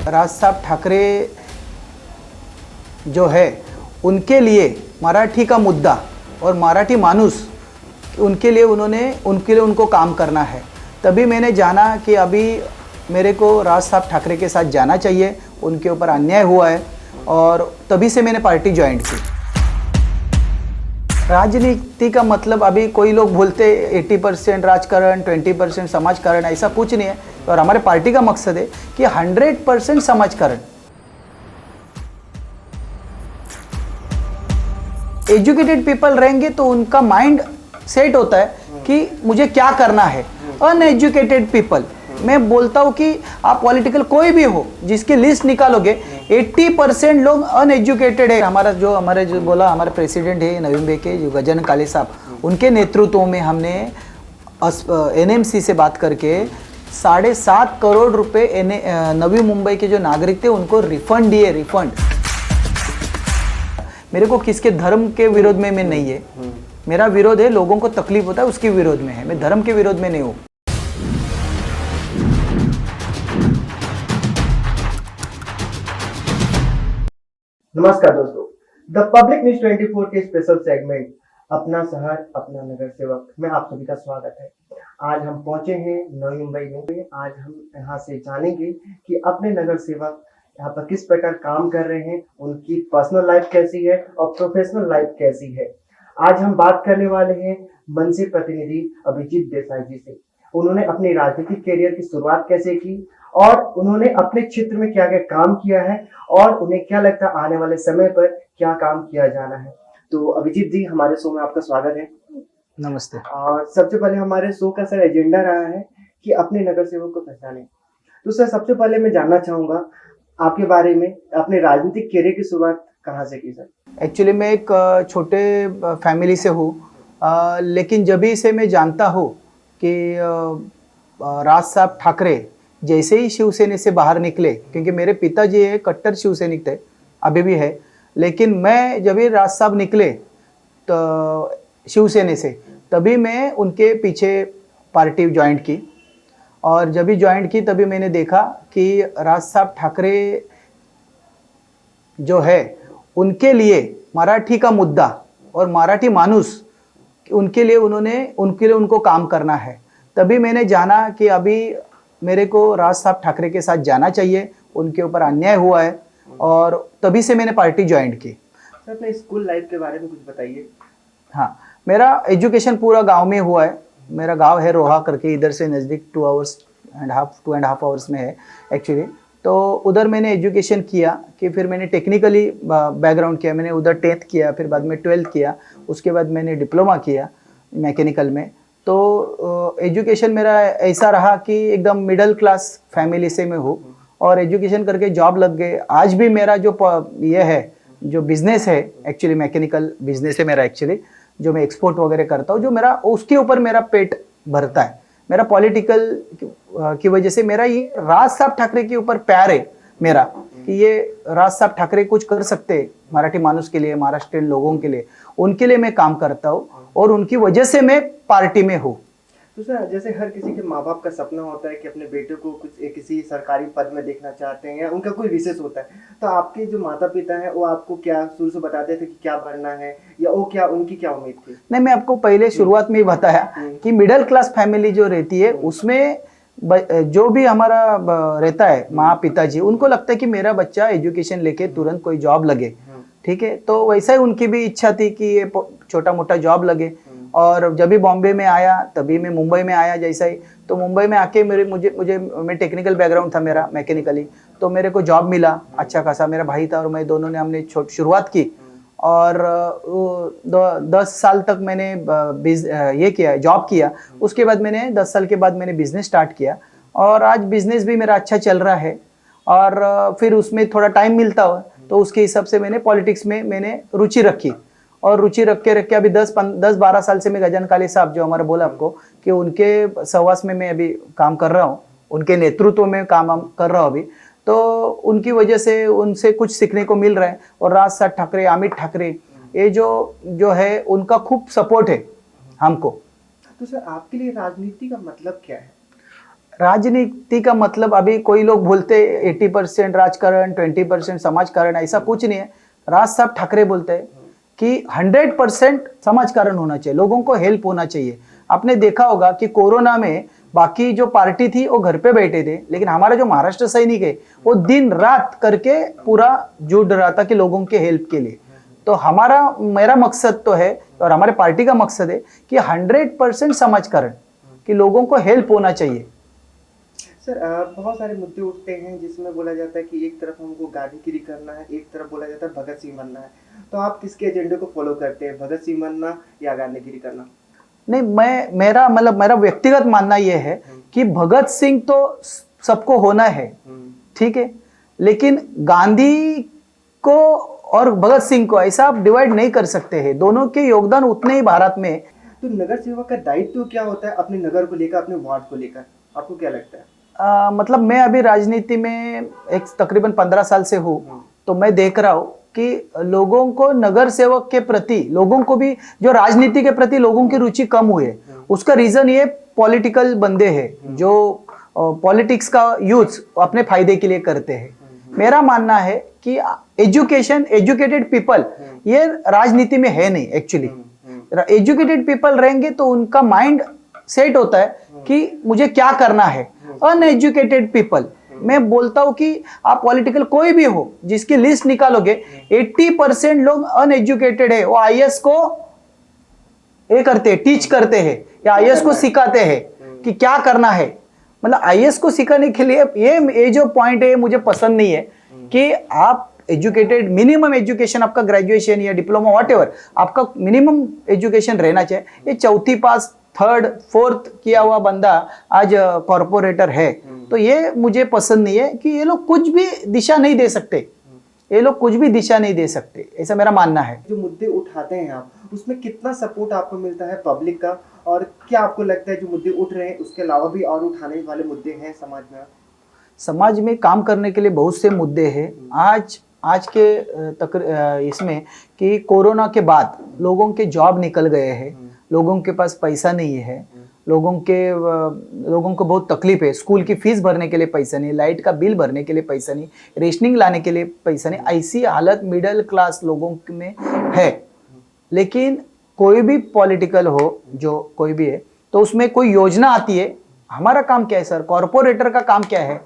राज साहब ठाकरे जो है उनके लिए मराठी का मुद्दा और मराठी मानुस उनके लिए उनको काम करना है। तभी मैंने जाना कि अभी मेरे को राज साहब ठाकरे के साथ जाना चाहिए, उनके ऊपर अन्याय हुआ है और तभी से मैंने पार्टी ज्वाइन की। राजनीति का मतलब अभी कोई लोग बोलते 80% राजकारण 20% समाजकारण, ऐसा कुछ नहीं है। और हमारे पार्टी का मकसद है कि 100% समाजकारण। एजुकेटेड पीपल रहेंगे तो उनका माइंड सेट होता है कि मुझे क्या करना है। अनएजुकेटेड पीपल, मैं बोलता हूँ कि आप पॉलिटिकल कोई भी हो जिसकी लिस्ट निकालोगे 80% लोग अनएजुकेटेड है। हमारे जो बोला हमारे प्रेसिडेंट है नवी मुंबई के जो गजानन काले साहब, उनके नेतृत्व में हमने एनएमसी से बात करके 7.5 करोड़ रुपए नवी मुंबई के जो नागरिक थे उनको रिफंड दिए। रिफंड मेरे को किसके धर्म के विरोध में मैं नहीं है, मेरा विरोध है लोगों को तकलीफ होता है उसके विरोध में है, मैं धर्म के विरोध में नहीं हूँ। नमस्कार दोस्तों, द पब्लिक न्यूज 24 के स्पेशल सेगमेंट अपना शहर अपना नगर सेवक में आप सभी का स्वागत है। आज हम पहुंचे हैं नवी मुंबई में। आज हम यहाँ से जानेंगे कि अपने नगर सेवक यहाँ पर किस प्रकार काम कर रहे हैं, उनकी पर्सनल लाइफ कैसी है और प्रोफेशनल लाइफ कैसी है। आज हम बात करने वाले हैं मनसे प्रतिनिधि अभिजीत देसाई जी से। उन्होंने अपने राजनीतिक करियर की शुरुआत कैसे की और उन्होंने अपने क्षेत्र में क्या क्या काम किया है और उन्हें क्या लगता है आने वाले समय पर क्या काम किया जाना है। तो अभिजीत जी, हमारे शो में आपका स्वागत है। नमस्ते। और सबसे पहले हमारे शो का सर एजेंडा रहा है कि अपने नगर सेवक को पहचाने। तो सर सबसे पहले मैं जानना चाहूंगा आपके बारे में, अपने राजनीतिक करियर की शुरुआत कहाँ से की सर? एक्चुअली मैं एक छोटे फैमिली से हूँ, लेकिन जभी से मैं जानता हूँ कि राज साहब ठाकरे जैसे ही शिवसेना से बाहर निकले, क्योंकि मेरे पिताजी है कट्टर शिवसैनिक थे, अभी भी है, लेकिन मैं जब भी राज साहब निकले तो शिवसेना से, तभी मैं उनके पीछे पार्टी ज्वाइन की। और जब भी ज्वाइन की तभी मैंने देखा कि राज साहब ठाकरे जो है उनके लिए मराठी का मुद्दा और मराठी मानुस उनके लिए उनको काम करना है। तभी मैंने जाना कि अभी मेरे को राज साहब ठाकरे के साथ जाना चाहिए, उनके ऊपर अन्याय हुआ है और तभी से मैंने पार्टी ज्वाइन की। सर अपने स्कूल लाइफ के बारे में कुछ बताइए। हाँ, मेरा एजुकेशन पूरा गांव में हुआ है। मेरा गांव है रोहा करके, इधर से नज़दीक 2.5 आवर्स में है एक्चुअली। तो उधर मैंने एजुकेशन किया कि फिर मैंने टेक्निकली बैकग्राउंड किया, मैंने उधर 10th किया, फिर बाद में 12th किया, उसके बाद मैंने डिप्लोमा किया मैकेनिकल में। तो एजुकेशन मेरा ऐसा रहा कि एकदम मिडिल क्लास फैमिली से मैं हूँ और एजुकेशन करके जॉब लग गए। आज भी मेरा जो ये है जो बिजनेस है, एक्चुअली मैकेनिकल बिजनेस है मेरा एक्चुअली, जो मैं एक्सपोर्ट वगैरह करता हूँ, जो मेरा उसके ऊपर मेरा पेट भरता है। मेरा पॉलिटिकल की वजह से मेरा ये राज साहब ठाकरे के ऊपर प्यार है मेरा, कि ये राज साहब ठाकरे कुछ कर सकते मराठी मानुस के लिए, महाराष्ट्रियन लोगों के लिए, उनके लिए मैं काम करता हूँ और उनकी वजह से मैं पार्टी में हूँ। तो सर जैसे हर किसी के माँ बाप का सपना होता है कि अपने बेटे को किसी सरकारी पद में देखना चाहते हैं या उनका कोई विशेष होता है, तो आपके जो माता पिता हैं वो आपको क्या शुरू से बताते थे कि क्या बनना है, या वो उनकी क्या उम्मीद थी? नहीं, मैं आपको पहले शुरुआत में ही बताया कि मिडिल क्लास फैमिली जो रहती है उसमें जो भी हमारा रहता है माँ पिताजी, उनको लगता है कि मेरा बच्चा एजुकेशन लेके तुरंत कोई जॉब लगे, ठीक है। तो वैसा ही उनकी भी इच्छा थी कि ये छोटा मोटा जॉब लगे। और जब भी बॉम्बे में आया तभी मैं मुंबई में आया जैसा ही, तो मुंबई में आके मैं टेक्निकल बैकग्राउंड था मेरा मैकेनिकली, तो मेरे को जॉब मिला अच्छा खासा। मेरा भाई था और मैं दोनों ने हमने शुरुआत की और 10 साल तक मैंने ये किया, जॉब किया। उसके बाद मैंने 10 साल के बाद मैंने बिजनेस स्टार्ट किया और आज बिजनेस भी मेरा अच्छा चल रहा है। और फिर उसमें थोड़ा टाइम मिलता हो तो उसके हिसाब से मैंने पॉलिटिक्स में मैंने रुचि रखी और रुचि रख के अभी 10-12 साल से मैं गजानन काले साहब जो हमारा बोला आपको कि उनके सहवास में मैं अभी काम कर रहा हूँ, उनके नेतृत्व में काम कर रहा हूँ अभी। तो उनकी वजह से उनसे कुछ सीखने को मिल रहा है। और राज साहब ठाकरे, अमित ठाकरे, ये जो है उनका खूब सपोर्ट है हमको। तो सर आपके लिए राजनीति का मतलब क्या है? राजनीति का मतलब अभी कोई लोग बोलते 80% राजकारण 20% समाजकारण, ऐसा कुछ नहीं है। राज साहब ठाकरे बोलते हैं कि 100% समाजकारण होना चाहिए, लोगों को हेल्प होना चाहिए। आपने देखा होगा कि कोरोना में बाकी जो पार्टी थी वो घर पे बैठे थे, लेकिन हमारा जो महाराष्ट्र सैनिक है वो दिन रात करके पूरा जुट रहा था कि लोगों के हेल्प के लिए। तो मेरा मकसद तो है और हमारे पार्टी का मकसद है कि 100% समाजकारण, कि लोगों को हेल्प होना चाहिए। सर बहुत सारे मुद्दे उठते हैं जिसमें बोला जाता है कि एक तरफ हमको गांधीगिरी करना है, एक तरफ बोला जाता है भगत सिंह बनना है। तो आप किसके एजेंडे को फॉलो करते हैं, भगत सिंह बनना या गांधीगिरी करना? नहीं, मेरा व्यक्तिगत मानना यह है कि भगत सिंह तो सबको होना है, ठीक है, लेकिन गांधी को और भगत सिंह को ऐसा आप डिवाइड नहीं कर सकते हैं। दोनों के योगदान उतने ही भारत में। तो नगर सेवक का दायित्व क्या होता है अपने नगर को लेकर, अपने वार्ड को लेकर, आपको क्या लगता है? मतलब मैं अभी राजनीति में तकरीबन 15 साल से हूँ, तो मैं देख रहा हूँ कि लोगों को नगर सेवक के प्रति, लोगों को भी जो राजनीति के प्रति लोगों की रुचि कम हुई है, उसका रीजन ये पॉलिटिकल बंदे हैं जो पॉलिटिक्स का यूज अपने फायदे के लिए करते हैं। मेरा मानना है कि एजुकेटेड पीपल ये राजनीति में है नहीं। एक्चुअली एजुकेटेड पीपल रहेंगे तो उनका माइंड सेट होता है कि मुझे क्या करना है। अनएजुकेटेड पीपल, मैं बोलता हूं कि आप पॉलिटिकल कोई भी हो, जिसकी लिस्ट निकालोगे 80% लोग अनएजुकेटेड है। वो आईएएस को ये करते हैं, टीच करते हैं या आईएएस को सिखाते हैं कि क्या करना है। मतलब आईएएस को सिखाने के लिए ये जो पॉइंट है मुझे पसंद नहीं है कि आप एजुकेटेड, मिनिमम एजुकेशन आपका ग्रेजुएशन या डिप्लोमा व्हाटएवर आपका मिनिमम एजुकेशन रहना चाहिए। ये चौथी पास, थर्ड, फोर्थ किया हुआ बंदा आज कॉर्पोरेटर है, तो ये मुझे पसंद नहीं है कि ये लोग कुछ भी दिशा नहीं दे सकते, ये लोग कुछ भी दिशा नहीं दे सकते, ऐसा मेरा मानना है। जो मुद्दे उठाते हैं आप, उसमें कितना सपोर्ट आपको मिलता है पब्लिक का, और क्या आपको लगता है जो मुद्दे उठ रहे हैं उसके अलावा भी और उठाने वाले मुद्दे हैं समाज में? समाज में काम करने के लिए बहुत से मुद्दे हैं। आज के इसमें कि कोरोना के बाद लोगों के जॉब निकल गए हैं, लोगों के पास पैसा नहीं है, लोगों को बहुत तकलीफ है, स्कूल की फीस भरने के लिए पैसा नहीं, लाइट का बिल भरने के लिए पैसा नहीं, रेशनिंग लाने के लिए पैसा नहीं। ऐसी हालत मिडिल क्लास लोगों में है। लेकिन कोई भी पॉलिटिकल हो, जो कोई भी है, तो उसमें कोई योजना आती है। हमारा काम क्या है सर, कॉर्पोरेटर का काम क्या है,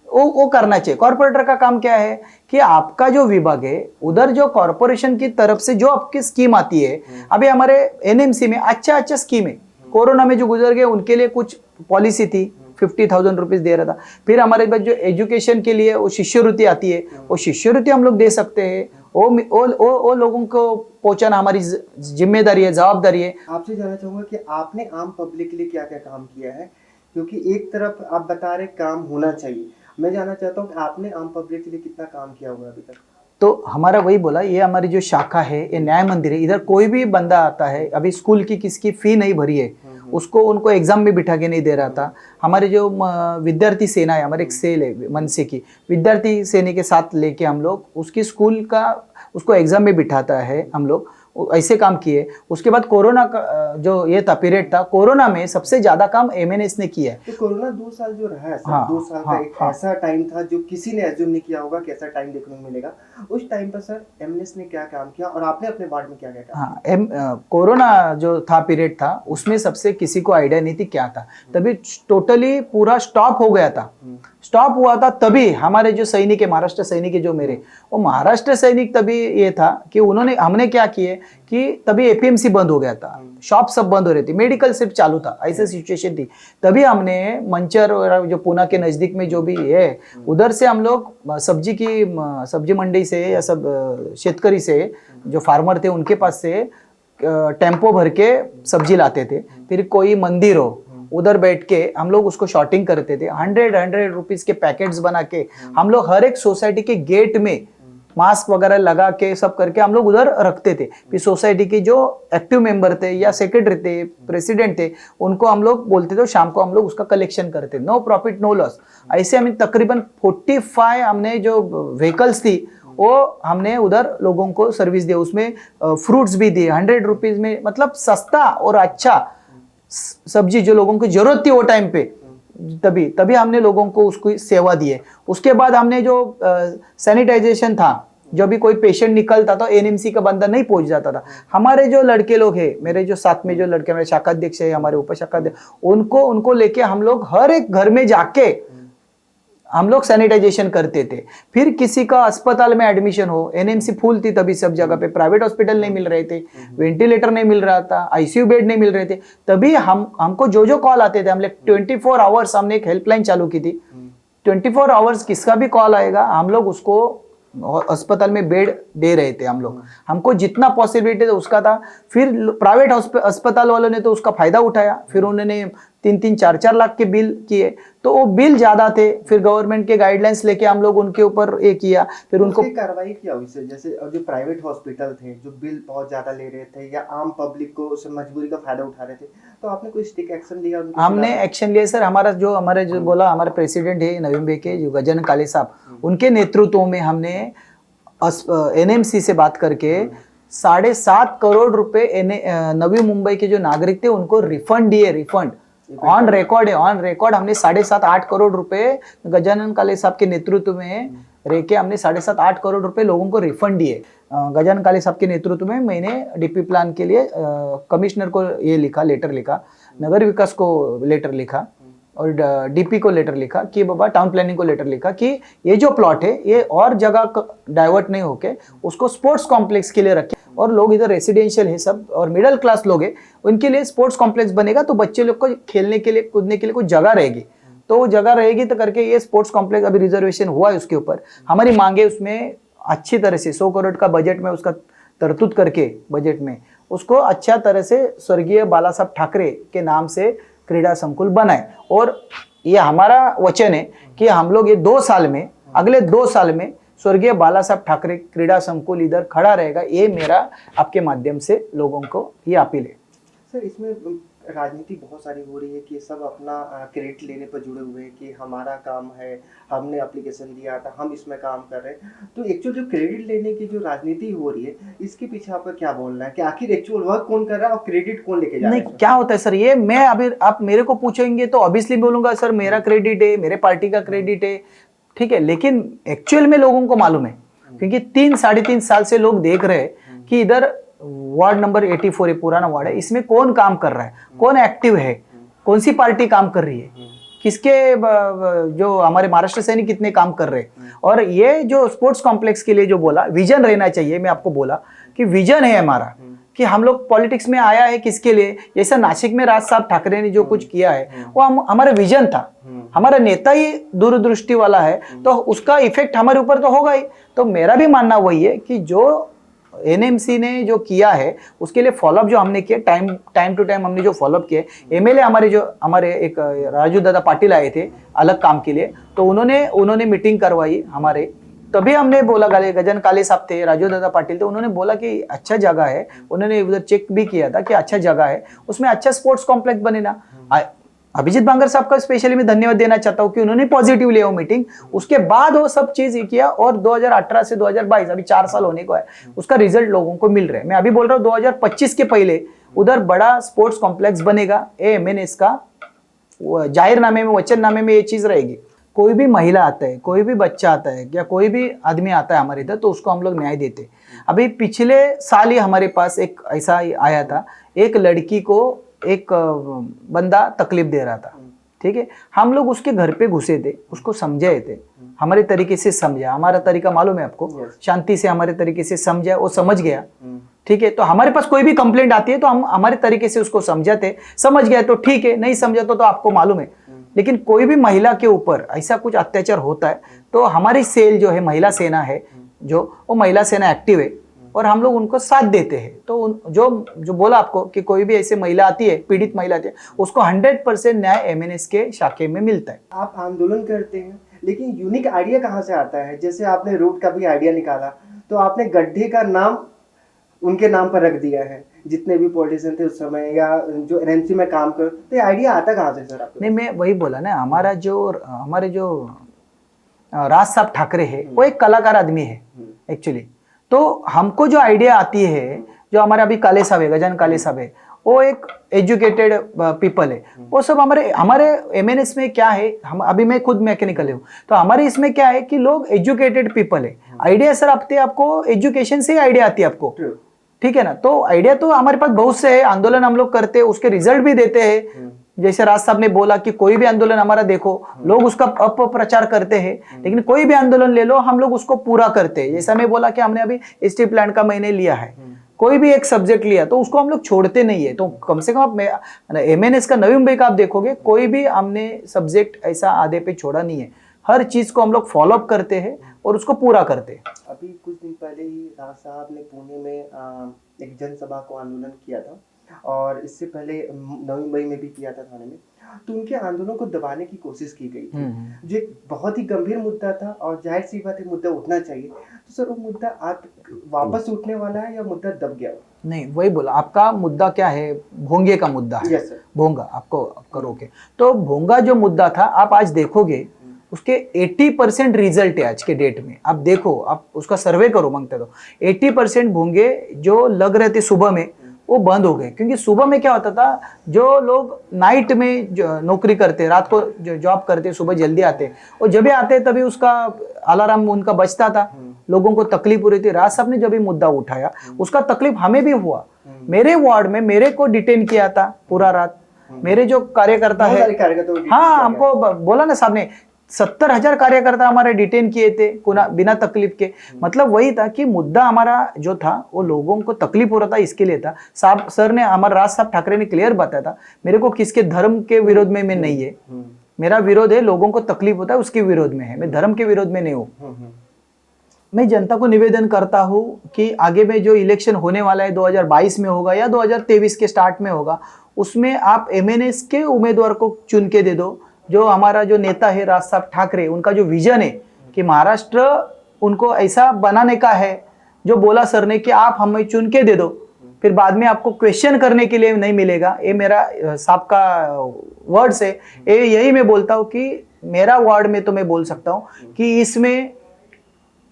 वो करना चाहिए। कॉर्पोरेटर का काम क्या है कि आपका जो विभाग है उधर जो कॉर्पोरेशन की तरफ से जो आपकी स्कीम आती है, अभी हमारे एनएमसी में अच्छा स्कीम है। कोरोना में जो गुजर गए उनके लिए कुछ पॉलिसी थी, 50,000 रुपीज दे रहा था। फिर हमारे पास जो एजुकेशन के लिए वो शिष्यवृत्ति आती है, वो शिष्यवृत्ति हम लोग दे सकते हैं। वो लोगों को पहुंचाना हमारी जिम्मेदारी है, जवाबदारी है। आपसे जानना चाहूंगा कि आपने आम पब्लिक के लिए क्या क्या काम किया है, क्योंकि एक तरफ आप बता रहे काम होना चाहिए, मैं जानना चाहता हूँ कि आपने आम पब्लिक के लिए कितना काम किया होगा अभी तक? तो हमारा वही बोला, ये हमारी जो शाखा है, ये न्याय मंदिर है। इधर कोई भी बंदा आता है, अभी स्कूल की किसकी फी नहीं भरी है, उनको एग्जाम में बिठा के नहीं दे रहा था। हमारे जो विद्यार्थी सेना है, हमारे एक सेल है मनसे की, विद्यार्थी सेना के साथ लेके हम लोग उसकी स्कूल का उसको एग्जाम में बिठाता है, हम लोग ऐसे काम किए। उसके बाद कोरोना का जो ये था पीरियड था, कोरोना में सबसे ज्यादा काम एमएनएस ने किया है। तो कोरोना 2 साल जो रहा है सर, हाँ, 2 साल का एक ऐसा टाइम था जो किसी ने एज्यूम नहीं किया होगा कि ऐसा टाइम देखने को मिलेगा। उस टाइम पर सर एमएनएस ने क्या काम किया और आपने अपने वार्ड में क्या क्या काम किया? कोरोना जो था पीरियड था, उसमें सबसे किसी को आइडिया नहीं थी क्या था, तभी टोटली पूरा स्टॉप हो गया था। स्टॉप हुआ था तभी हमारे जो सैनिक है, महाराष्ट्र सैनिक है जो मेरे, वो महाराष्ट्र सैनिक तभी ये था कि हमने क्या किए कि तभी एपीएमसी बंद हो गया था, शॉप सब बंद हो रही थी, मेडिकल सिर्फ चालू था, ऐसी सिचुएशन थी। तभी हमने मंचर और जो पुणे के नजदीक में जो भी है उधर से हम लोग सब्जी मंडी से या सब शेतकरी से जो फार्मर थे उनके पास से टेम्पो भर के सब्जी लाते थे। फिर कोई मंदिर हो उधर बैठ के हम लोग उसको शॉर्टिंग करते थे। 100 रुपीज के पैकेट्स बना के हम लोग हर एक सोसाइटी के गेट में मास्क वगैरह लगा के सब करके हम लोग उधर रखते थे। फिर सोसाइटी के जो एक्टिव मेंबर थे या सेक्रेटरी थे, प्रेसिडेंट थे, उनको हम लोग बोलते थे, शाम को हम लोग उसका कलेक्शन करते, नो प्रॉफिट नो लॉस। ऐसे हमें तकरीबन 45 हमने जो व्हीकल्स थी वो हमने उधर लोगों को सर्विस दिया, उसमें फ्रूट्स भी दिए 100 रुपीज में, मतलब सस्ता और अच्छा सब्जी जो लोगों को जरूरत थी वो टाइम पे तभी तभी हमने लोगों को उसकी सेवा दी है। उसके बाद हमने जो सैनिटाइजेशन था, जो भी कोई पेशेंट निकलता था एनएमसी का बंदा नहीं पहुंच जाता था। हमारे जो लड़के लोग हैं, मेरे जो साथ में जो लड़के, मेरे शाखाध्यक्ष है, हमारे उपशाखाध्यक्ष, उनको लेके हम लोग हर एक घर में जाके हम लोग सैनिटाइजेशन करते थे। फिर किसी का अस्पताल में एडमिशन हो, एनएमसी फुल थी तभी सब जगह पे, प्राइवेट हॉस्पिटल नहीं मिल रहे थे, वेंटिलेटर नहीं मिल रहा था, आईसीयू बेड नहीं मिल रहे थे, तभी हमको जो कॉल आते थे, हमने 24 आवर्स हमने एक हेल्पलाइन चालू की थी। 24 आवर्स किसका भी कॉल आएगा हम लोग उसको अस्पताल में बेड दे रहे थे। हम लोग, हमको जितना पॉसिबिलिटी था उसका था। फिर प्राइवेट अस्पताल वालों ने तो उसका फायदा उठाया, फिर उन्होंने 3-3, 4-4 लाख के बिल किए, तो वो बिल ज्यादा थे। फिर गवर्नमेंट के गाइडलाइंस लेके हम लोग उनके ऊपर ये किया, फिर उनको कार्रवाई किया उससे। जैसे जो प्राइवेट हॉस्पिटल थे जो बिल बहुत ज्यादा ले रहे थे या आम पब्लिक को उस मजबूरी का फायदा उठा रहे थे, तो आपने कोई स्टिक एक्शन लिया? हमने एक्शन लिया सर। हमारे जो बोला, हमारे प्रेसिडेंट है नवी मुंबई के जो गजानन काले साहब, उनके नेतृत्व में हमने एनएमसी से बात करके 7.5 करोड़ रुपए नवी मुंबई के जो नागरिक थे उनको रिफंड दिए। रिफंड ऑन रिकॉर्ड है, ऑन रिकॉर्ड हमने 7.5-8 करोड़ रुपए गजानन काले साहब के नेतृत्व में रह के हमने 7.5-8 करोड़ रुपए लोगों को रिफंड दिए। गजानन काले साहब के नेतृत्व में मैंने डीपी प्लान के लिए कमिश्नर को ये लिखा, लेटर लिखा, नगर विकास को लेटर लिखा और डीपी को लेटर लिखा कि बाबा, टाउन प्लानिंग को लेटर लिखा कि ये जो प्लॉट है ये और जगह डाइवर्ट नहीं होके उसको स्पोर्ट्स कॉम्प्लेक्स के लिए रखें, और लोग इधर रेसिडेंशियल है सब और मिडिल क्लास लोग हैं, उनके लिए स्पोर्ट्स कॉम्प्लेक्स बनेगा तो बच्चे लोग को खेलने के लिए, कूदने के लिए कुछ जगह रहेगी, तो वो जगह रहेगी तो करके ये स्पोर्ट्स कॉम्प्लेक्स अभी रिजर्वेशन हुआ है उसके ऊपर। हमारी मांगे उसमें अच्छी तरह से 100 करोड़ का बजट में उसका तरतूद करके बजट में उसको अच्छा तरह से स्वर्गीय बाला साहब ठाकरे के नाम से क्रीड़ा संकुल बनाए। और ये हमारा वचन है कि हम लोग ये 2 साल में, अगले 2 साल में स्वर्गीय बाला साहब ठाकरे क्रीड़ा संकुल इधर खड़ा रहेगा। ये मेरा आपके माध्यम से लोगों को ये अपील है। सर, इसमें राजनीति बहुत सारी हो रही है कि सब अपना क्रेडिट लेने पर जुड़े हुए हैं कि हमारा काम है, हमने एप्लीकेशन दिया था, हम इसमें काम कर रहे हैं। तो एक्चुअल जो क्रेडिट लेने की जो राजनीति हो रही है, इसके पीछे आपका क्या बोलना है कि आखिर एक्चुअल वर्क कौन कर रहा है और क्रेडिट कौन लेके जा रहा है? नहीं, क्या होता है सर, ये मैं अभी आप मेरे को पूछेंगे तो ऑब्वियसली बोलूंगा सर मेरा क्रेडिट है, मेरे पार्टी का क्रेडिट है, ठीक है, लेकिन एक्चुअल में लोगों को मालूम है, क्योंकि 3-3.5 साल से लोग देख रहे हैं कि इधर वार्ड नंबर 84 है, पुराना वार्ड है, इसमें कौन काम कर रहा है, कौन एक्टिव है, कौन सी पार्टी काम कर रही है, किसके जो हमारे महाराष्ट्र सैनिक कितने काम कर रहे हैं। और ये जो स्पोर्ट्स कॉम्प्लेक्स के लिए जो बोला, विजन रहना चाहिए। मैं आपको बोला कि विजन है हमारा कि हम लोग पॉलिटिक्स में आया है किसके लिए। जैसा नासिक में राज साहब ठाकरे ने जो कुछ किया है वो हमारा विजन था, हमारा नेता ही दूरदृष्टि वाला है, तो उसका इफेक्ट हमारे ऊपर तो होगा ही। तो मेरा भी मानना वही है कि जो एनएमसी ने जो किया है उसके लिए फॉलोअप जो हमने किया, टाइम टू टाइम हमने जो फॉलोअप किया, एमएलए हमारे एक राजू दादा पाटिल आए थे अलग काम के लिए, तो उन्होंने मीटिंग करवाई हमारे, तभी हमने बोला, गजानन काले साहब थे, राजू दादा पाटिल थे, उन्होंने बोला कि अच्छा जगह है, उन्होंने उधर चेक भी किया था कि अच्छा जगह है, उसमें अच्छा स्पोर्ट्स कॉम्प्लेक्स बनेगा। अभिजीत बांगर साहब का स्पेशली मैं धन्यवाद देना चाहता हूँ कि उन्होंने पॉजिटिव लिया वो मीटिंग, उसके बाद वो सब चीज किया और 2018 से 2022 अभी 4 साल होने को है, उसका रिजल्ट लोगों को मिल रहा है। मैं अभी बोल रहा हूँ 2025 के पहले उधर बड़ा स्पोर्ट्स कॉम्प्लेक्स बनेगा। एएमएनएस का जाहिरनामे में, वचननामे में ये चीज रहेगी। कोई भी महिला आता है, कोई भी बच्चा आता है या कोई भी आदमी आता है हमारे इधर, तो उसको हम लोग न्याय देते। अभी पिछले साल ही हमारे पास एक ऐसा आया था, एक लड़की को एक बंदा तकलीफ दे रहा था, ठीक है, हम लोग उसके घर पे घुसे थे, उसको समझाए थे, हमारे तरीके से समझा, हमारा तरीका मालूम है आपको, शांति से हमारे तरीके से समझा, वो समझ गया, ठीक है। तो हमारे पास कोई भी कंप्लेंट आती है तो हम हमारे तरीके से उसको समझाते, समझ गया तो ठीक है, नहीं समझा तो आपको मालूम है। लेकिन कोई भी महिला के ऊपर ऐसा कुछ अत्याचार होता है तो हमारी सेल जो है, महिला सेना है जो, वो महिला सेना एक्टिव है और हम लोग उनको साथ देते हैं। तो जो बोला आपको कि कोई भी ऐसे महिला आती है, पीड़ित महिला आती है, उसको 100% न्याय एमएनएस के शाखे में मिलता है। आप आंदोलन करते हैं, लेकिन यूनिक आइडिया कहाँ से आता है? जैसे आपने रोड का भी आइडिया निकाला, तो आपने गड्ढे का नाम उनके नाम पर रख दिया है, जितने भी पॉलिटिशियन थे उस समय या जो एनएमसी में काम कर, तो ये आइडिया आता कहाँ से सर आपको? नहीं, मैं वही बोला ना, हमारे जो राज साहब ठाकरे है वो एक कलाकार आदमी है एक्चुअली। तो हमको जो आइडिया आती है, जो हमारे अभी काले साहब है, गजानन काले साहब है, वो एक एजुकेटेड पीपल है। वो सब हमारे हमारे एमएनएस में क्या है, हम अभी मैं खुद मैकेनिकल हूँ, तो हमारे इसमें क्या है कि लोग एजुकेटेड पीपल है। आइडिया सर आपको एजुकेशन से ही आइडिया आती है आपको, ठीक है ना। तो आइडिया तो हमारे पास बहुत से है, आंदोलन हम लोग करते हैं, उसके रिजल्ट भी देते हैं। जैसे राज साहब ने बोला कि कोई भी आंदोलन हमारा देखो, लोग उसका अपप्रचार करते हैं, लेकिन कोई भी आंदोलन ले लो हम लोग उसको पूरा करते हैं। जैसा मैं बोला कि हमने अभी स्टील प्लांट का महीने लिया है, कोई भी एक सब्जेक्ट लिया तो उसको हम लोग छोड़ते नहीं है। तो कम से कम आप एमएनएस का नवी मुंबई का आप देखोगे, कोई भी हमने सब्जेक्ट ऐसा आधे पे छोड़ा नहीं है। हर चीज को हम लोग फॉलोअप करते हैं और उसको पूरा करते हैं। अभी कुछ दिन पहले ही राज साहब ने पुणे में एक जनसभा को आंदोलन किया था, और इससे पहले नवी मुंबई में भी किया था थाने में। तो उनके आंदोलन को दबाने की कोशिश की गई थी, जो एक बहुत ही गंभीर मुद्दा था, और जाहिर सी बात है मुद्दा उठना चाहिए। तो सर वो मुद्दा आज वापस उठने वाला है या मुद्दा दब गया? नहीं, वही बोला, आपका मुद्दा क्या है, भोंगे का मुद्दा है। Yes sir. भोंगा आपको करोगे तो भोंगा जो मुद्दा था, आप आज देखोगे उसके 80% रिजल्ट है आज के डेट में। आप देखो, आप उसका सर्वे करो मांगते तो 80% भोंगे जो लग रहे थे सुबह में वो बंद हो गए। क्योंकि सुबह में क्या होता था, जो लोग नाइट में नौकरी करते, रात को जॉब करते, सुबह जल्दी आते, और जब भी आते तभी उसका अलार्म उनका बजता था, लोगों को तकलीफ हो रही थी। राज साहब ने जब भी मुद्दा उठाया उसका तकलीफ हमें भी हुआ। मेरे वार्ड में मेरे को डिटेन किया था पूरा रात, मेरे जो कार्यकर्ता है, हाँ हमको बोला ना साहब ने 70,000 कार्यकर्ता हमारे डिटेन किए थे बिना तकलीफ के। मतलब वही था कि मुद्दा हमारा जो था वो लोगों को तकलीफ हो रहा था, इसके लिए था। साहब सर ने, हमारे राज साहब ठाकरे ने क्लियर बताया था, मेरे को किसके धर्म के विरोध में मैं नहीं है, मेरा विरोध है लोगों को तकलीफ होता है उसके विरोध में है, मैं धर्म के विरोध में नहीं हूँ। मैं जनता को निवेदन करता हूँ कि आगे में जो इलेक्शन होने वाला है 2022 में होगा या 2023 के स्टार्ट में होगा, उसमें आप एमएनएस के उम्मीदवार को चुन के दे दो। जो हमारा जो नेता है राज साहब ठाकरे, उनका जो विजन है कि महाराष्ट्र उनको ऐसा बनाने का है, जो बोला सर ने कि आप हमें चुन के दे दो, फिर बाद में आपको क्वेश्चन करने के लिए नहीं मिलेगा। ये मेरा साहब का वर्ड्स है, यही मैं बोलता हूँ कि मेरा वार्ड में तो मैं बोल सकता हूँ कि इसमें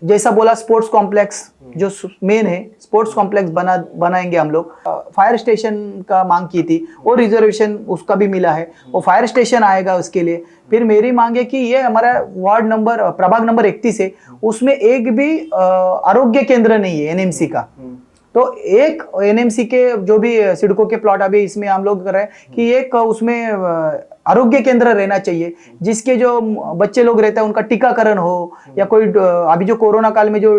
जैसा बोला स्पोर्ट्स कॉम्प्लेक्स जो मेन है, स्पोर्ट्स कॉम्प्लेक्स बनाएंगे हम लोग। फायर स्टेशन का मांग की थी, वो रिजर्वेशन उसका भी मिला है, वो फायर स्टेशन आएगा उसके लिए। फिर मेरी मांग है कि ये हमारा वार्ड नंबर प्रभाग नंबर 31 है, उसमें एक भी आरोग्य केंद्र नहीं है एनएमसी का। तो एक एनएमसी के जो भी सिडको के प्लॉट अभी इसमें हम लोग कर रहे हैं कि एक उसमें आरोग्य केंद्र रहना चाहिए, जिसके जो बच्चे लोग रहते हैं उनका टीकाकरण हो, या कोई अभी जो कोरोना काल में जो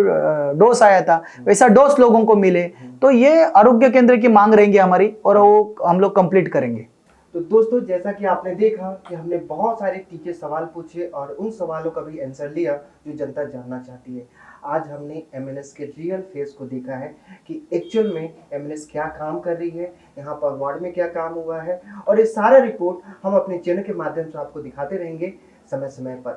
डोज आया था वैसा डोज लोगों को मिले। तो ये आरोग्य केंद्र की मांग रहेंगी हमारी, और वो हम लोग कंप्लीट करेंगे। तो दोस्तों, जैसा कि आपने देखा कि हमने बहुत सारे तीखे सवाल पूछे और उन सवालों का भी आंसर लिया जो जनता जानना चाहती है। आज हमने एमएनएस के रियल फेस को देखा है कि एक्चुअल में एमएनएस क्या काम कर रही है, यहाँ पर वार्ड में क्या काम हुआ है, और ये सारा रिपोर्ट हम अपने चैनल के माध्यम से आपको दिखाते रहेंगे समय समय पर।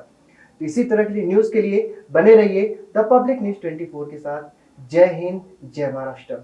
तो इसी तरह की न्यूज़ के लिए बने रहिए द पब्लिक न्यूज़ 24 के साथ। जय हिंद, जय महाराष्ट्र।